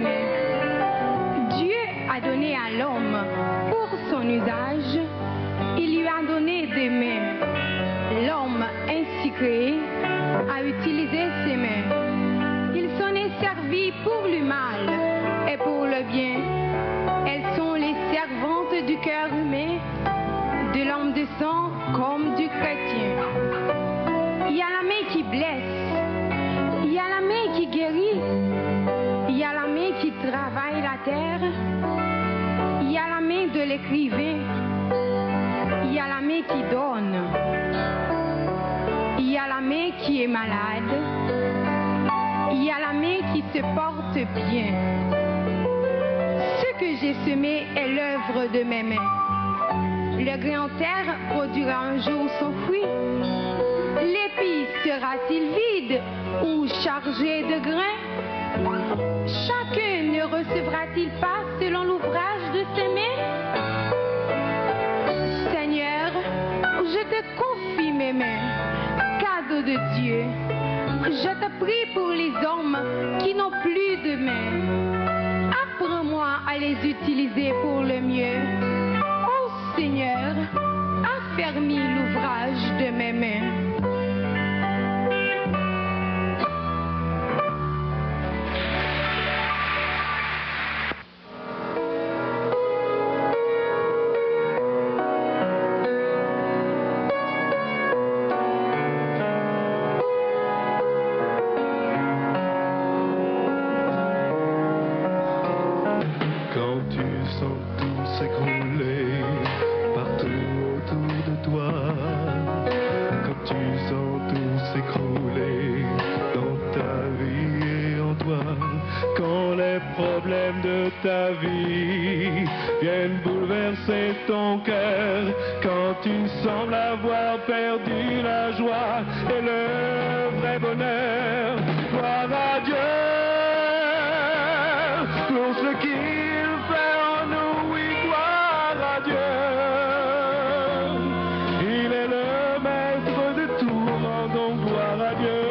donner. Dieu a donné à l'homme pour son usage, il lui a donné des mains. L'homme ainsi créé a utilisé ses mains. Il s'en est servi pour le mal et pour le bien. Elles sont les servantes du cœur humain, de l'homme de sang comme du chrétien. Il y a la main qui blesse, il y a la main qui guérit, il y a la main qui travaille la terre, il y a la main de l'écrivain, il y a la main qui donne, il y a la main qui est malade, il y a la main qui se porte bien. Ce que j'ai semé est l'œuvre de mes mains. Le grain en terre produira un jour son fruit. L'épi sera-t-il vide ou chargé de grains? Chacun ne recevra-t-il pas selon l'ouvrage de ses mains? Seigneur, je te confie mes mains, cadeau de Dieu. Je te prie pour les hommes qui n'ont plus de mains. Apprends-moi à les utiliser pour le mieux. Oh Seigneur, affermis l'ouvrage de mes mains. Ta vie viennent bouleverser ton cœur, quand tu sembles avoir perdu la joie et le vrai bonheur. Gloire à Dieu pour ce qu'il fait en nous, oui, gloire à Dieu. Il est le maître de tout, rendons gloire à Dieu.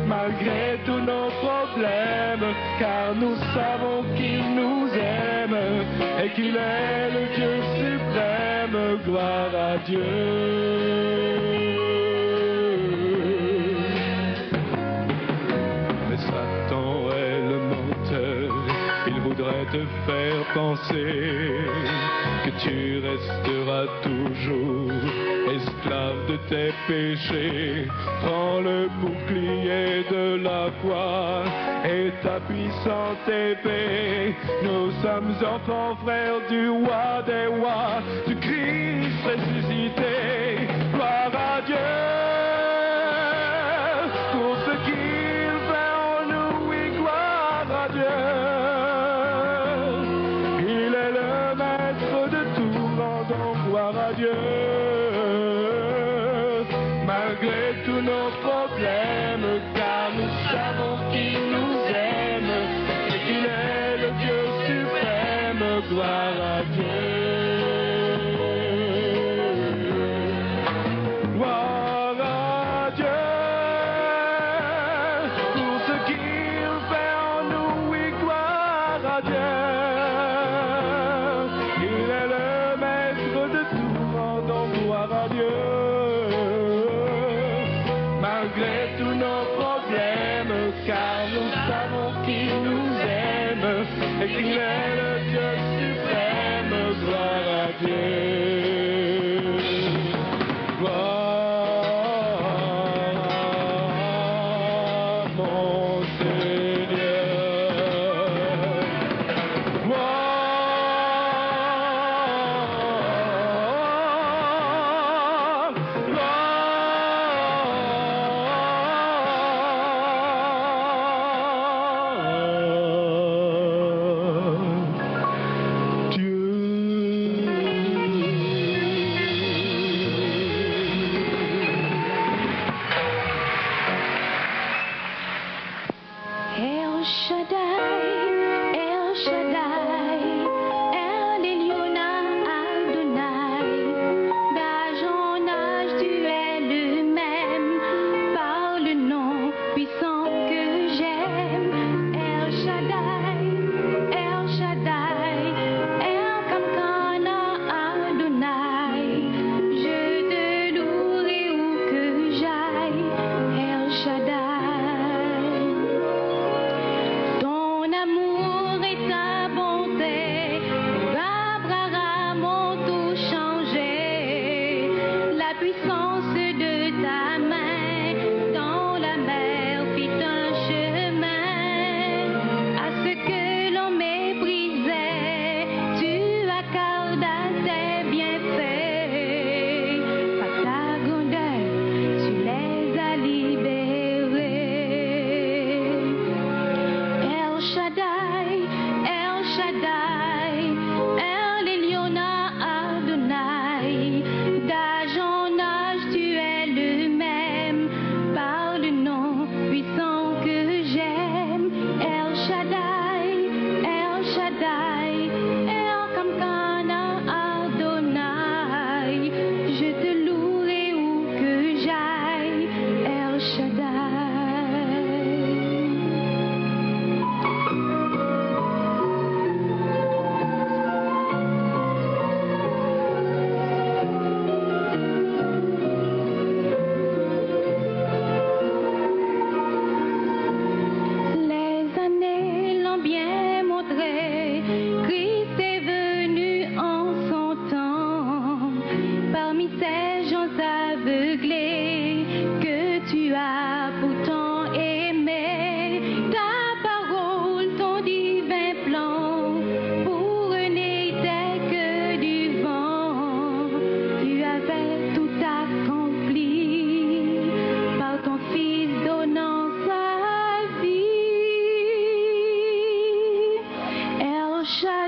Malgré tous nos problèmes, car nous savons qu'il nous aime et qu'il est le Dieu suprême, gloire à Dieu. Mais Satan est le menteur, il voudrait te faire penser que tu resteras toujours esclave de tes péchés. Prends le bouclier de la foi et ta puissante épée. Nous sommes enfants frères du roi des rois, du Christ ressuscité. Gloire à Dieu pour ce qu'il fait en nous, oui, gloire à Dieu. Il est le maître de tout, rendons gloire à Dieu. Malgré tous nos problèmes, car nous savons qu'il nous aime et qu'il est le Dieu suprême, gloire à Dieu. Gloire à Dieu pour ce qu'il fait en nous, oui, gloire à Dieu. Il est le maître de tout, rendons gloire à Dieu. Malgré tous nos problèmes, car nous savons qu'il nous aime et qu'il est le Dieu suprême, gloire à Dieu. Gloire à mon Seigneur.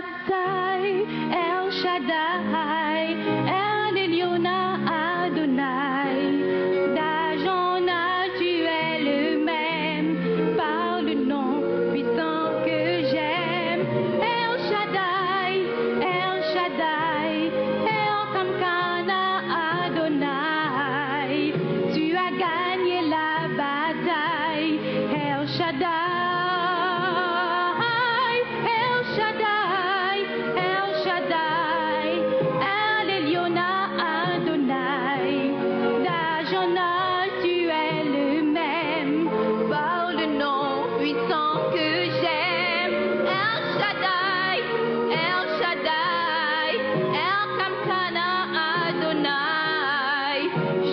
bataille, El Shaddai, El Elyon Adonai, d'âge en âge tu es le même, par le nom puissant que j'aime. El Shaddai, El Shaddai, El Kamkana Adonai, tu as gagné la bataille. El Shaddai, El Shaddai, El Shaddai, El Elyon Adonai, d'âge en âge tu es le même, par le nom puissant que j'aime. El Shaddai, El Shaddai, El Kamkana Adonai,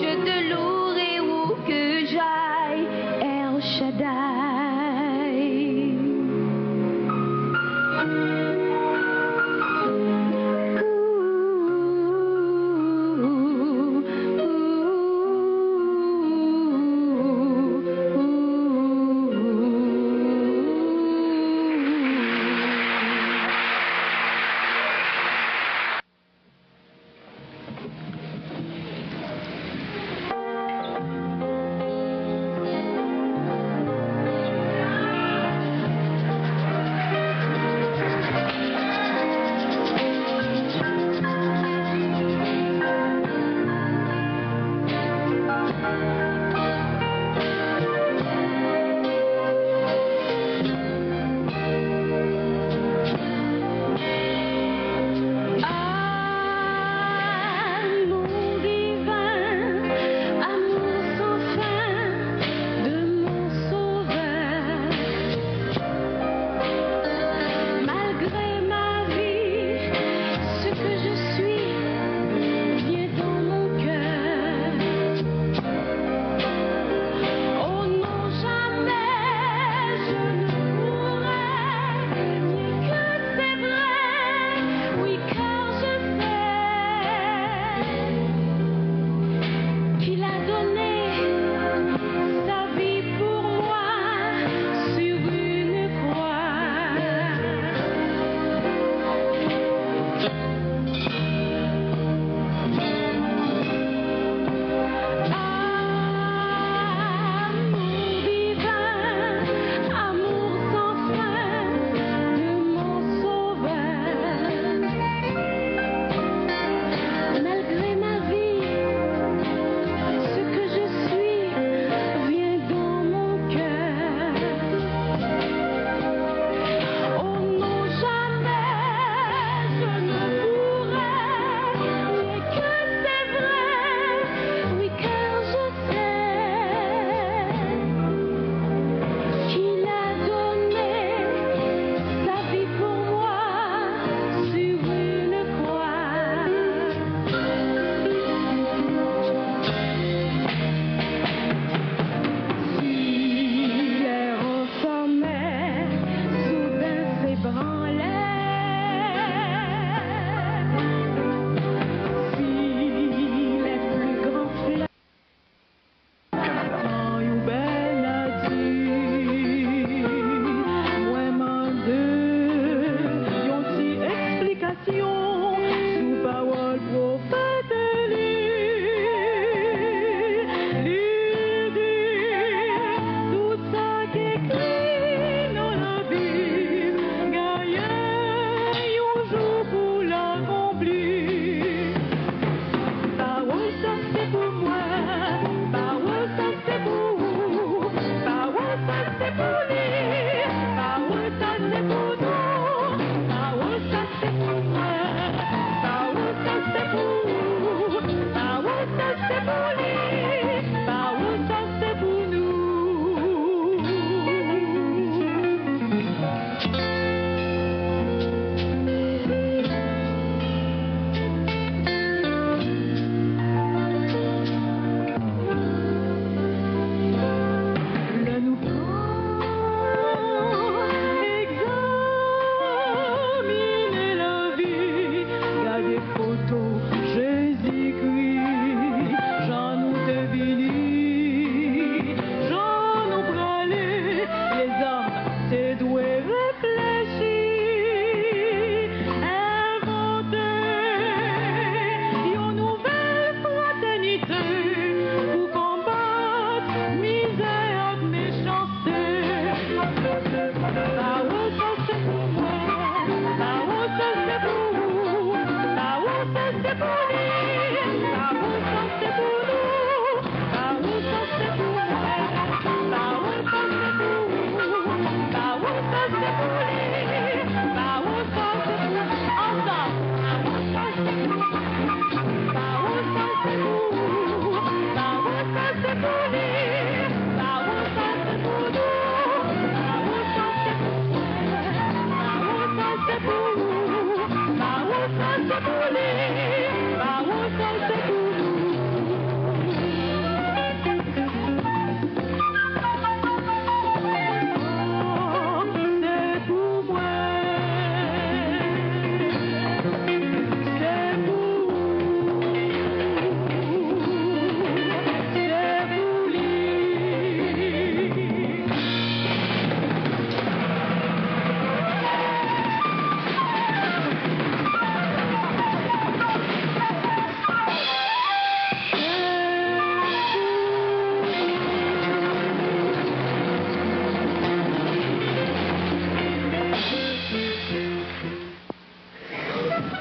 je te louerai où que j'aille. El Shaddai.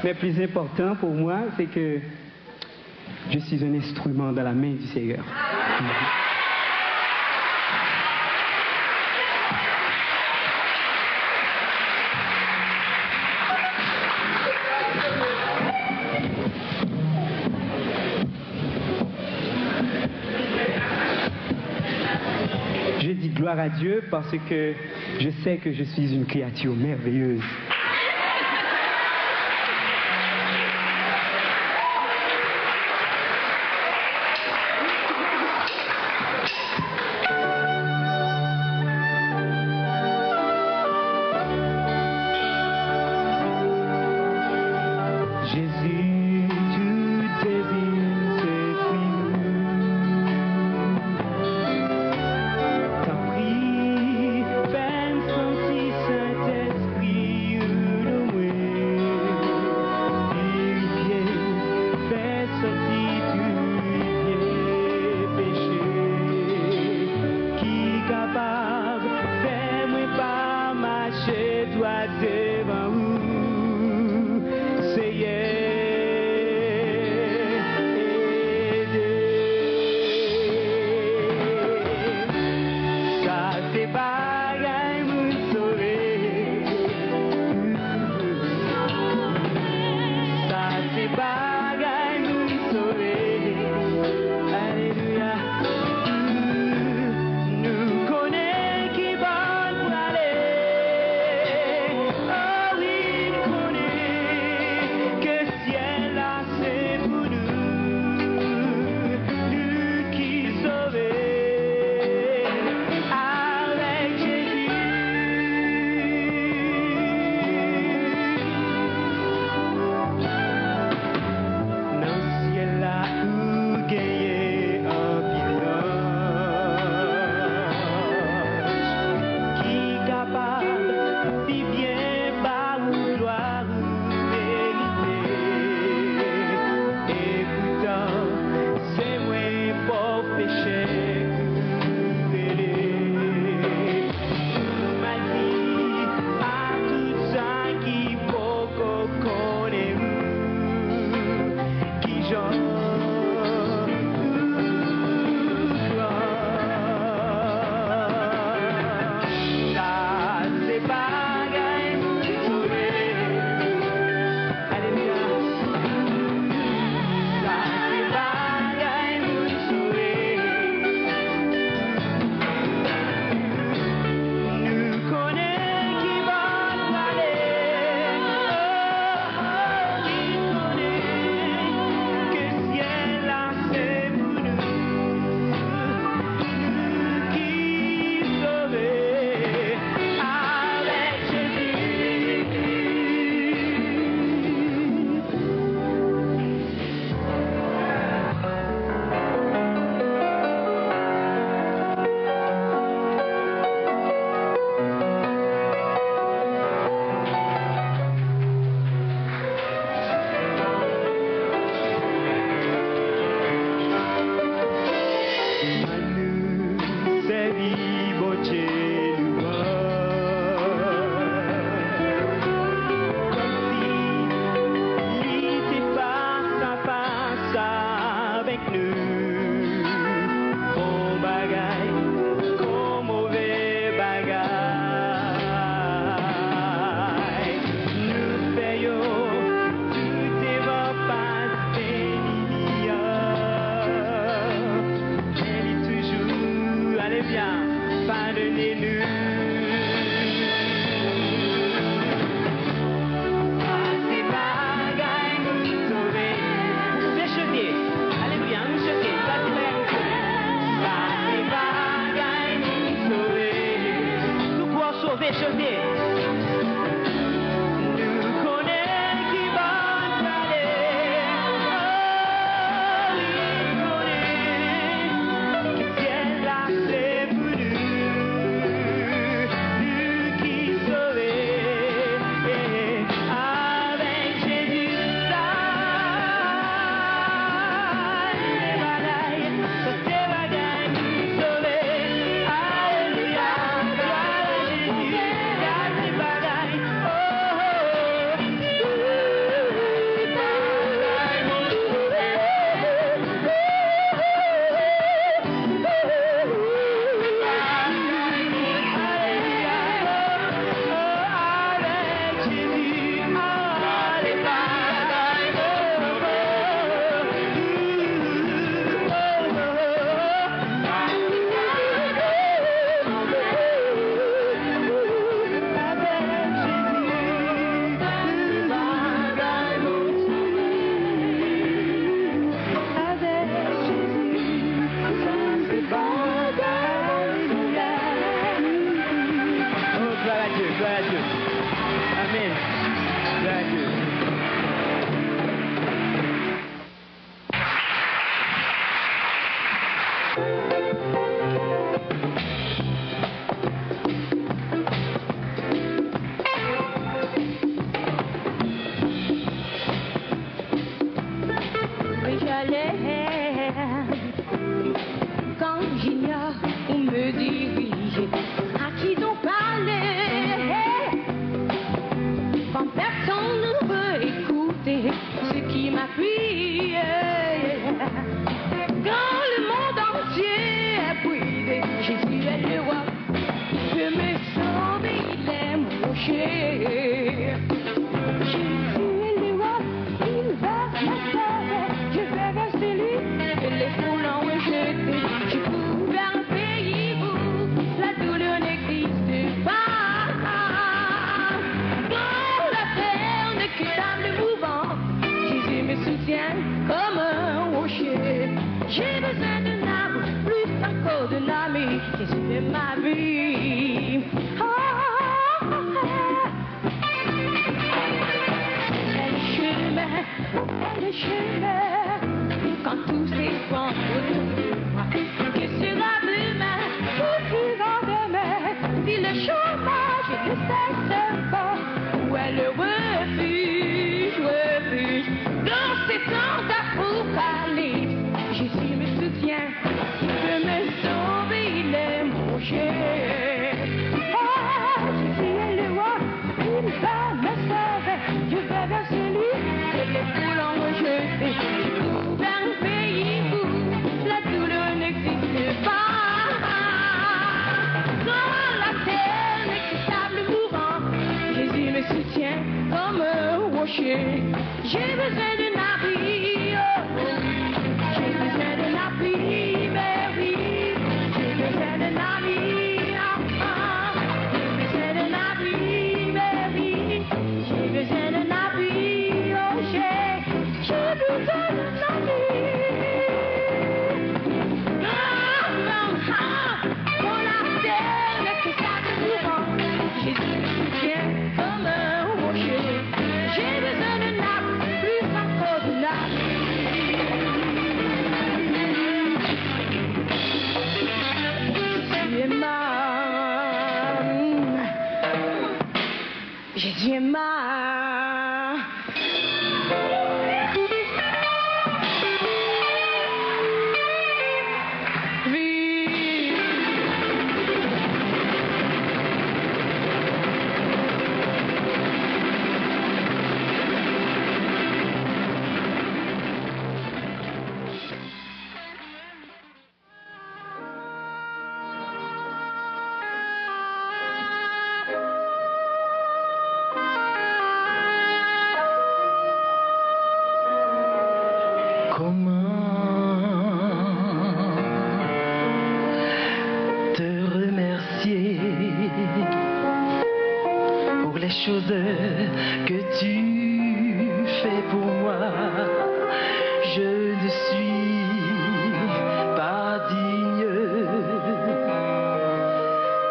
Mais plus important pour moi, c'est que je suis un instrument dans la main du Seigneur. Je dis gloire à Dieu parce que je sais que je suis une créature merveilleuse. Oh oui.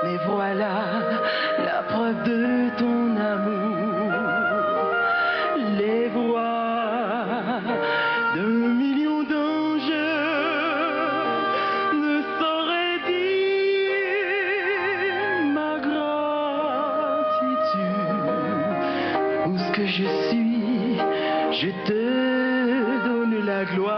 Mais voilà la preuve de ce que je suis, je te donne la gloire.